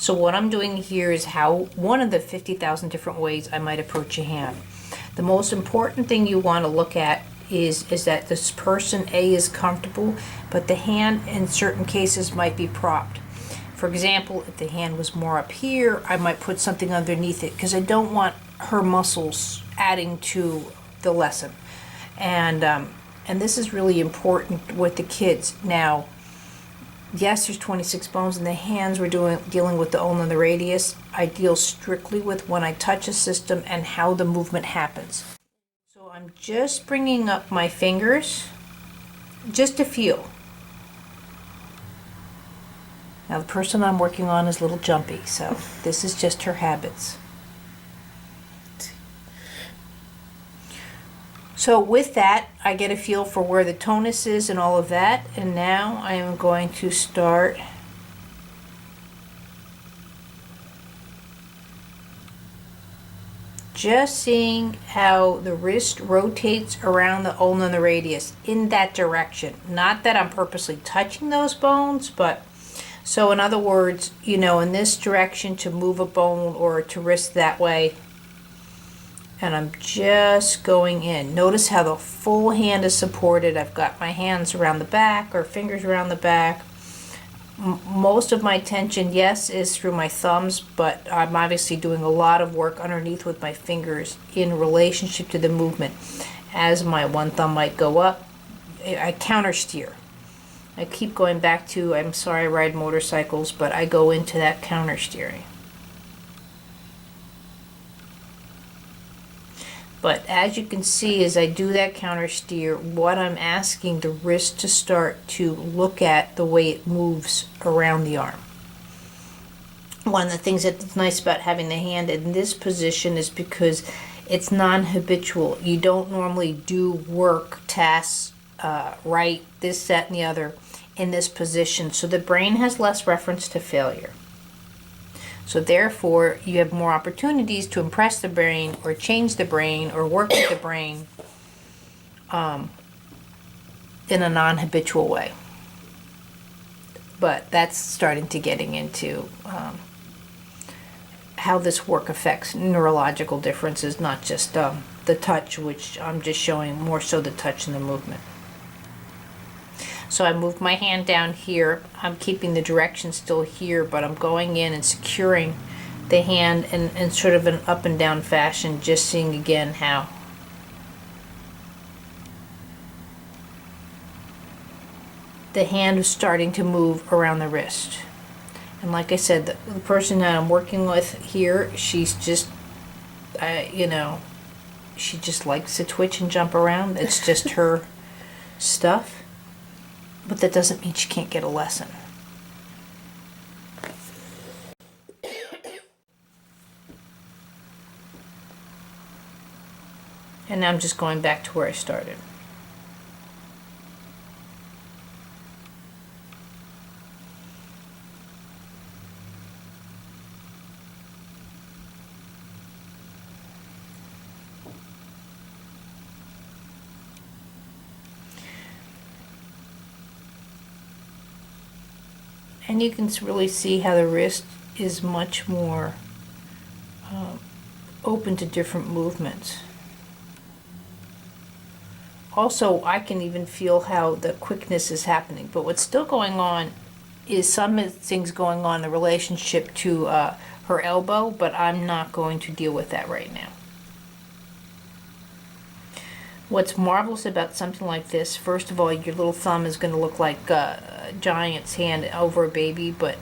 So what I'm doing here is how one of the 50,000 different ways I might approach a hand. The most important thing you want to look at is that this person A is comfortable, but the hand in certain cases might be propped. For example, if the hand was more up here, I might put something underneath it because I don't want her muscles adding to the lesson. And this is really important with the kids. Now, yes, there's 26 bones in the hands. We're dealing with the ulna and the radius. I deal strictly with when I touch a system and how the movement happens. So I'm just bringing up my fingers just to feel. Now the person I'm working on is a little jumpy, so this is just her habits. So with that, I get a feel for where the tonus is and all of that. And now I am going to start just seeing how the wrist rotates around the ulna and the radius in that direction. Not that I'm purposely touching those bones, but so in other words, you know, in this direction to move a bone or to wrist that way. And I'm just going in. Notice how the full hand is supported. I've got my hands around the back or fingers around the back. Most of my tension, yes, is through my thumbs, but I'm obviously doing a lot of work underneath with my fingers in relationship to the movement. As my one thumb might go up, I counter steer. I keep going back to, I'm sorry I ride motorcycles, but I go into that counter steering. But as you can see, as I do that counter steer, what I'm asking the wrist to start to look at the way it moves around the arm. One of the things that's nice about having the hand in this position is because it's non-habitual. You don't normally do work, tasks, right, this, that, and the other in this position. So the brain has less reference to failure. So therefore, you have more opportunities to impress the brain or change the brain or work with the brain in a non-habitual way. But that's starting to getting into how this work affects neurological differences, not just the touch, which I'm just showing more so the touch and the movement. So I move my hand down here. I'm keeping the direction still here, but I'm going in and securing the hand in sort of an up and down fashion, just seeing again how the hand is starting to move around the wrist. And like I said, the person that I'm working with here, she's just, you know, she just likes to twitch and jump around. It's just her stuff. But that doesn't mean she can't get a lesson. And now I'm just going back to where I started. And you can really see how the wrist is much more open to different movements. Also, I can even feel how the quickness is happening. But what's still going on is some things going on in the relationship to her elbow, but I'm not going to deal with that right now. What's marvelous about something like this, first of all, your little thumb is going to look like a giant's hand over a baby, but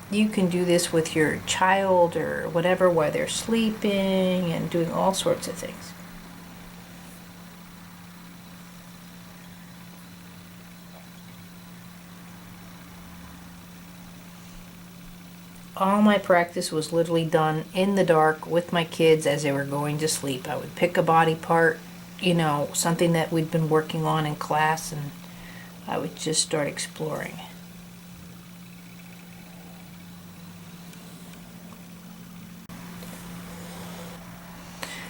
you can do this with your child or whatever while they're sleeping and doing all sorts of things. All my practice was literally done in the dark with my kids as they were going to sleep. I would pick a body part, you know, something that we'd been working on in class, and I would just start exploring.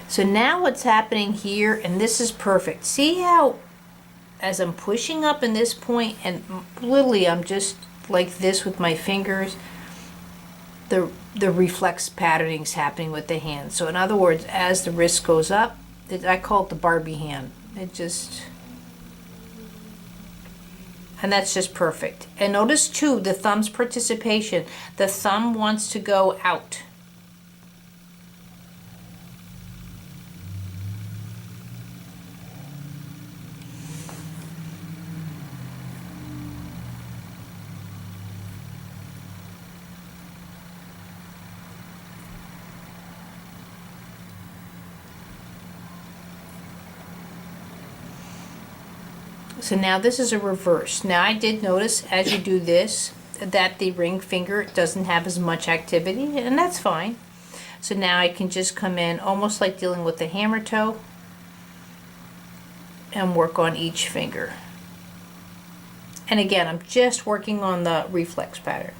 So now what's happening here, and this is perfect. See how as I'm pushing up in this point, and literally I'm just like this with my fingers, the reflex patterning's happening with the hand. So in other words, as the wrist goes up, I call it the Barbie hand. It just, and that's just perfect. And notice too, the thumb's participation. The thumb wants to go out. So now this is a reverse. Now I did notice as you do this that the ring finger doesn't have as much activity, and that's fine. So now I can just come in almost like dealing with the hammer toe and work on each finger. And again, I'm just working on the reflex pattern.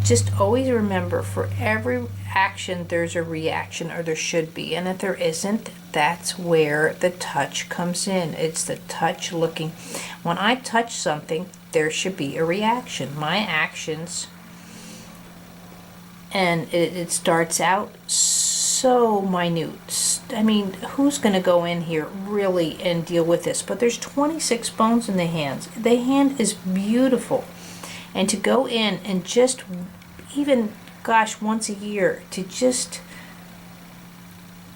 Just always remember, for every action there's a reaction, or there should be, and if there isn't, that's where the touch comes in. It's the touch looking. When I touch something, there should be a reaction. My actions, and it starts out so minute. I mean, who's going to go in here really and deal with this? But there's 26 bones in the hands. The hand is beautiful. And to go in and just, even, gosh, once a year, to just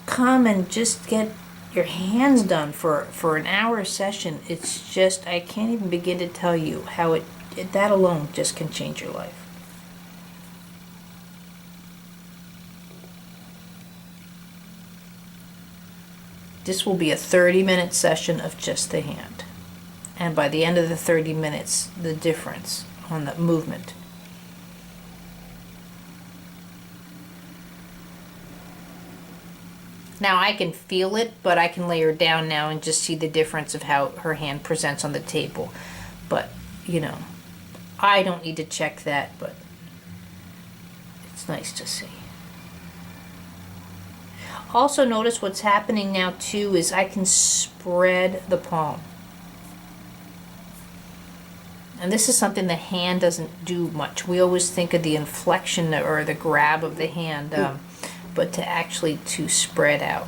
come and just get your hands done for an hour session, it's just, I can't even begin to tell you how that alone just can change your life. This will be a 30-minute session of just the hand. And by the end of the 30 minutes, the difference on the movement. Now I can feel it, but I can lay her down now and just see the difference of how her hand presents on the table. But, you know, I don't need to check that, but it's nice to see. Also notice what's happening now too is I can spread the palm. And this is something the hand doesn't do much. We always think of the inflection or the grab of the hand, but to actually to spread out.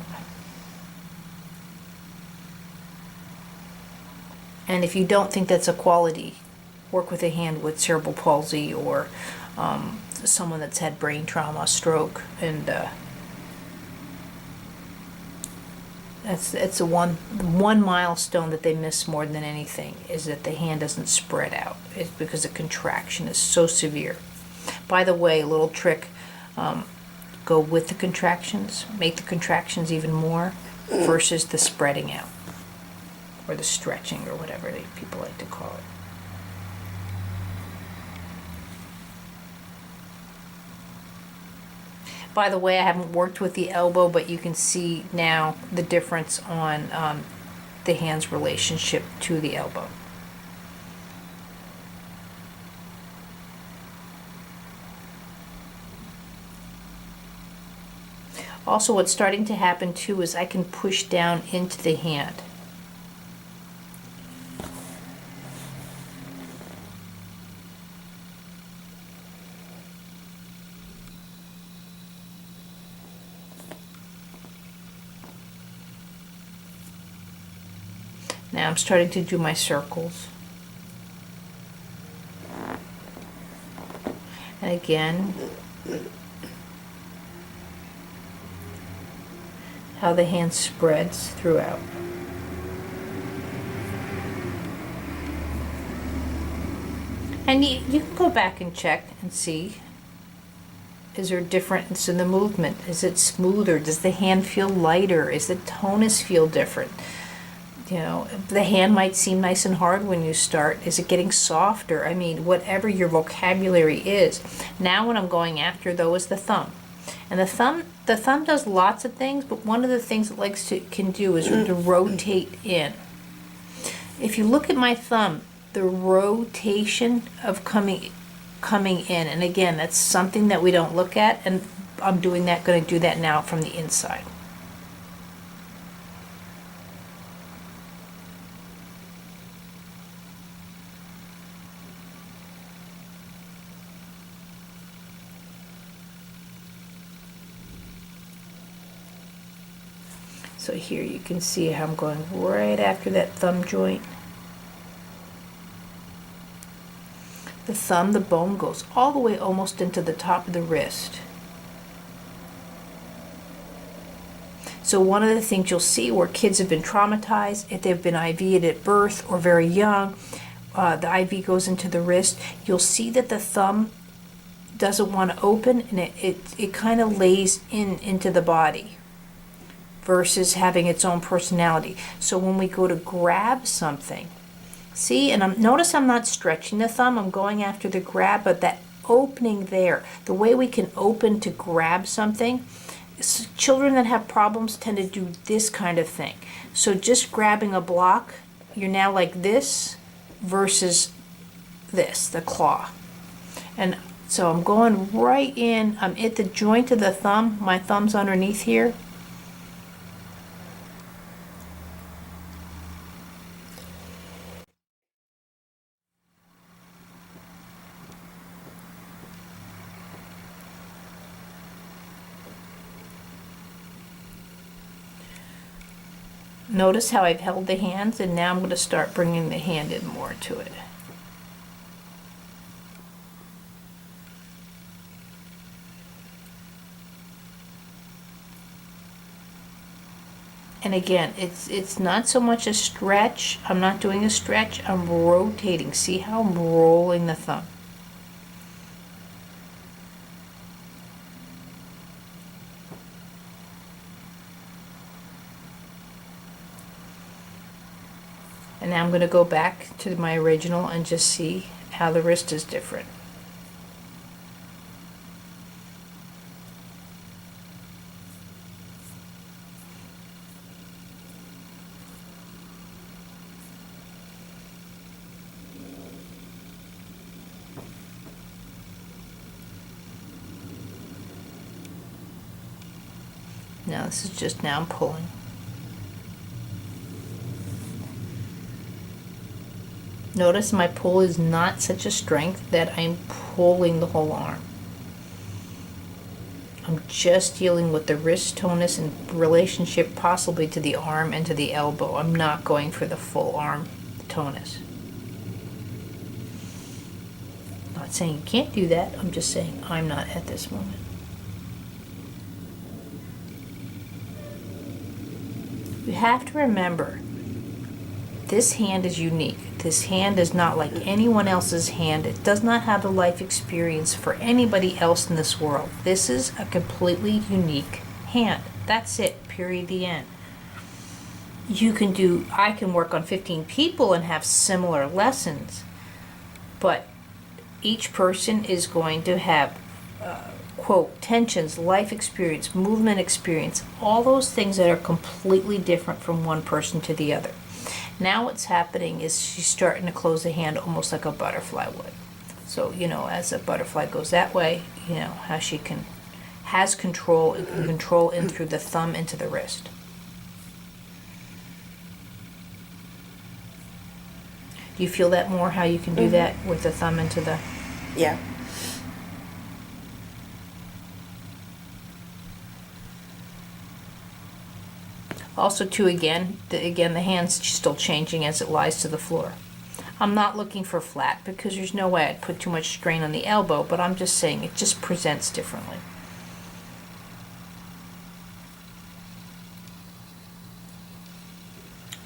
And if you don't think that's a quality, work with a hand with cerebral palsy or someone that's had brain trauma, stroke, and that's the one milestone that they miss more than anything, is that the hand doesn't spread out. It's because the contraction is so severe. By the way, a little trick, go with the contractions, make the contractions even more versus the spreading out or the stretching or whatever people like to call it. By the way, I haven't worked with the elbow, but you can see now the difference on the hand's relationship to the elbow. Also, what's starting to happen too is I can push down into the hand. Now I'm starting to do my circles. And again, how the hand spreads throughout. And you can go back and check and see, is there a difference in the movement? Is it smoother? Does the hand feel lighter? Is the tonus feel different? You know, the hand might seem nice and hard when you start. Is it getting softer? I mean, whatever your vocabulary is. Now what I'm going after though is the thumb. And the thumb does lots of things, but one of the things it can do is to rotate in. If you look at my thumb, the rotation of coming in, and again, that's something that we don't look at, and I'm going to do that now from the inside. So here you can see how I'm going right after that thumb joint. The thumb, the bone goes all the way almost into the top of the wrist. So one of the things you'll see where kids have been traumatized, if they've been IV'd at birth or very young, the IV goes into the wrist, you'll see that the thumb doesn't want to open, and it kind of lays into the body versus having its own personality. So when we go to grab something, see, and notice I'm not stretching the thumb, I'm going after the grab, but that opening there, the way we can open to grab something, children that have problems tend to do this kind of thing. So just grabbing a block, you're now like this versus this, the claw. And so I'm going right in, I'm at the joint of the thumb, my thumb's underneath here. Notice how I've held the hands, and now I'm going to start bringing the hand in more to it. And again, it's not so much a stretch. I'm not doing a stretch. I'm rotating. See how I'm rolling the thumb. And now I'm going to go back to my original and just see how the wrist is different. Now this is just, now I'm pulling. Notice my pull is not such a strength that I'm pulling the whole arm. I'm just dealing with the wrist tonus in relationship possibly to the arm and to the elbow. I'm not going for the full arm tonus. I'm not saying you can't do that, I'm just saying I'm not at this moment. You have to remember, this hand is unique. This hand is not like anyone else's hand. It does not have the life experience for anybody else in this world. This is a completely unique hand. That's it, period, the end. I can work on 15 people and have similar lessons, but each person is going to have quote, tensions, life experience, movement experience, all those things that are completely different from one person to the other. Now what's happening is she's starting to close the hand almost like a butterfly would. So, as a butterfly goes that way, how she has control, and can control in through the thumb into the wrist. Do you feel that more, how you can do that with the thumb into the... Yeah. Also, too, again, the hand's still changing as it lies to the floor. I'm not looking for flat because there's no way I'd put too much strain on the elbow, but I'm just saying it just presents differently.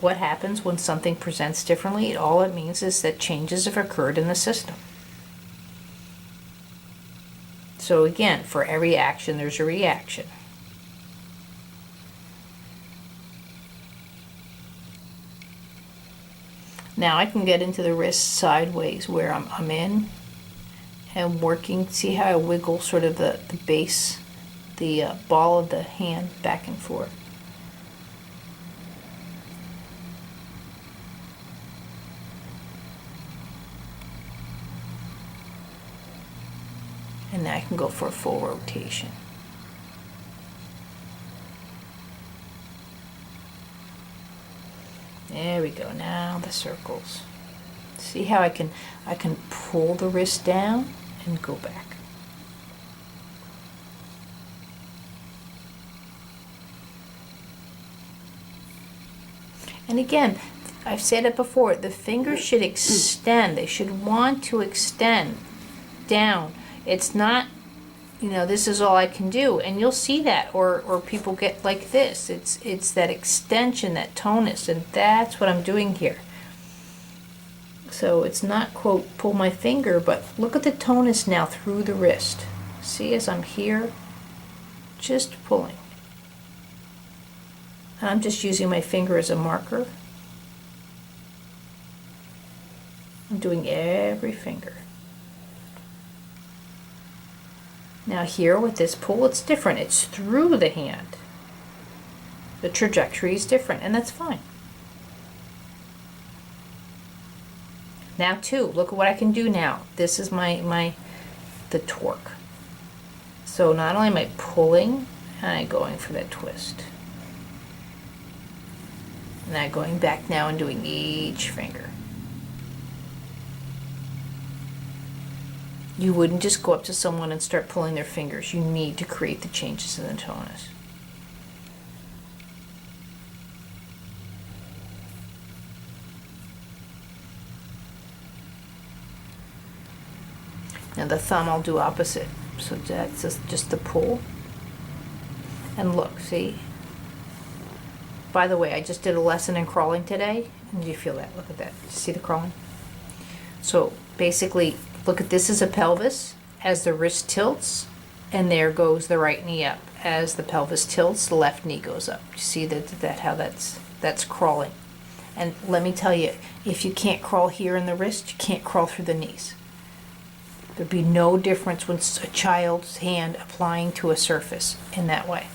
What happens when something presents differently? All it means is that changes have occurred in the system. So again, for every action, there's a reaction. Now I can get into the wrist sideways where I'm in and working. See how I wiggle sort of the base, the ball of the hand back and forth. And now I can go for a full rotation. There we go. Now the circles. See how I can pull the wrist down and go back. And again, I've said it before, the fingers should extend. They should want to extend down. It's not, this is all I can do. And you'll see that, or people get like this. It's that extension, that tonus, and that's what I'm doing here. So it's not, quote, pull my finger, but look at the tonus now through the wrist. See, as I'm here, just pulling. And I'm just using my finger as a marker. I'm doing every finger. Now here with this pull, it's different. It's through the hand. The trajectory is different, and that's fine. Now too, look at what I can do now. This is the torque. So not only am I pulling, and I'm going for that twist. And I'm going back now and doing each finger. You wouldn't just go up to someone and start pulling their fingers. You need to create the changes in the tonus. Now the thumb I'll do opposite. So that's just the pull. And look, see? By the way, I just did a lesson in crawling today. And do you feel that? Look at that. See the crawling? So basically, look at this as a pelvis. As the wrist tilts, and there goes the right knee up. As the pelvis tilts, the left knee goes up. You see how that's crawling. And let me tell you, if you can't crawl here in the wrist, you can't crawl through the knees. There'd be no difference when a child's hand applying to a surface in that way.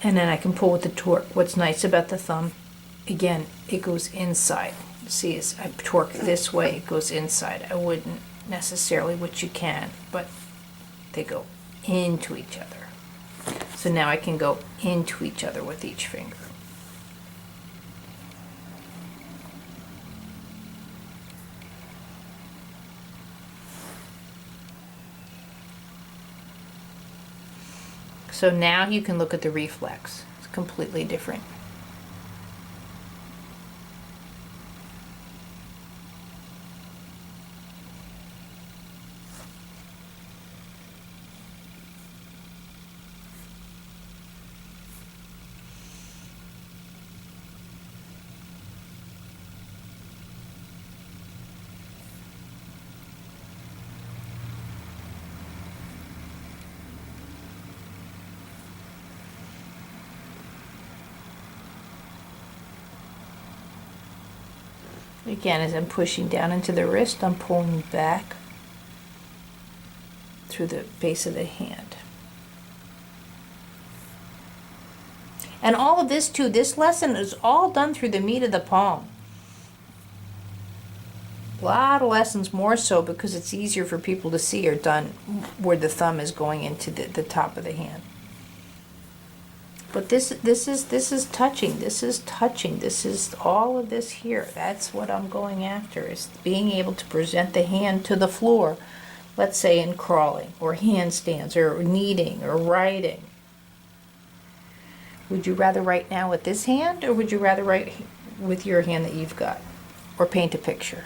And then I can pull with the torque. What's nice about the thumb, again, it goes inside. See, as I torque this way, it goes inside. I wouldn't necessarily, which you can, but they go into each other. So now I can go into each other with each finger. So now you can look at the reflex. It's completely different. Again, as I'm pushing down into the wrist, I'm pulling back through the base of the hand. And all of this too, this lesson is all done through the meat of the palm. A lot of lessons more so because it's easier for people to see are done where the thumb is going into the top of the hand. But this is touching. This is touching. This is all of this here. That's what I'm going after, is being able to present the hand to the floor, let's say in crawling or handstands or kneading or writing. Would you rather write now with this hand, or would you rather write with your hand that you've got, or paint a picture?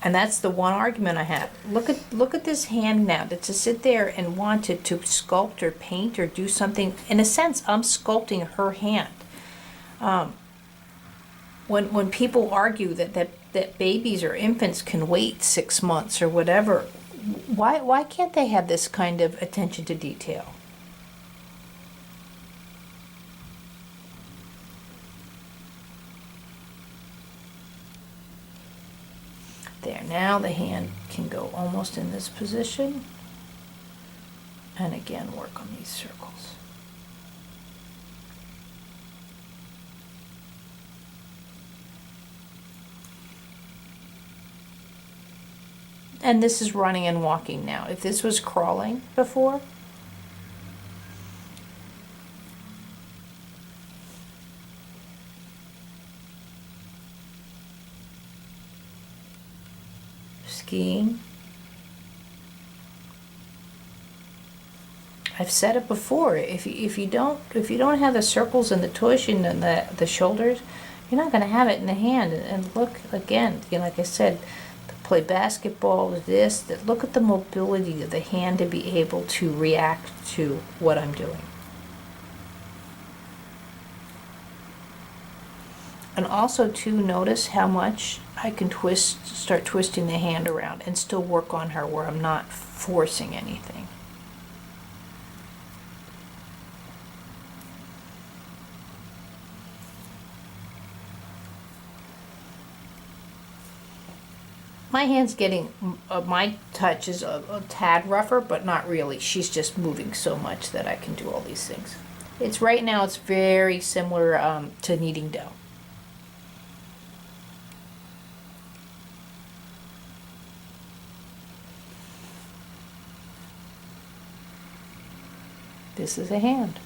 And that's the one argument I have. Look at this hand now. To sit there and want to sculpt or paint or do something, in a sense, I'm sculpting her hand. When people argue that babies or infants can wait 6 months or whatever, why can't they have this kind of attention to detail? There, now the hand can go almost in this position, and again work on these circles. And this is running and walking now. If this was crawling before, skiing, I've said it before. If you don't have the circles in the tush and then the shoulders, you're not going to have it in the hand. And look again, like I said, to play basketball with this. That look at the mobility of the hand to be able to react to what I'm doing. And also too, notice how much I can start twisting the hand around and still work on her where I'm not forcing anything. My hand's getting, my touch is a tad rougher, but not really. She's just moving so much that I can do all these things. Right now it's very similar to kneading dough. This is a hand.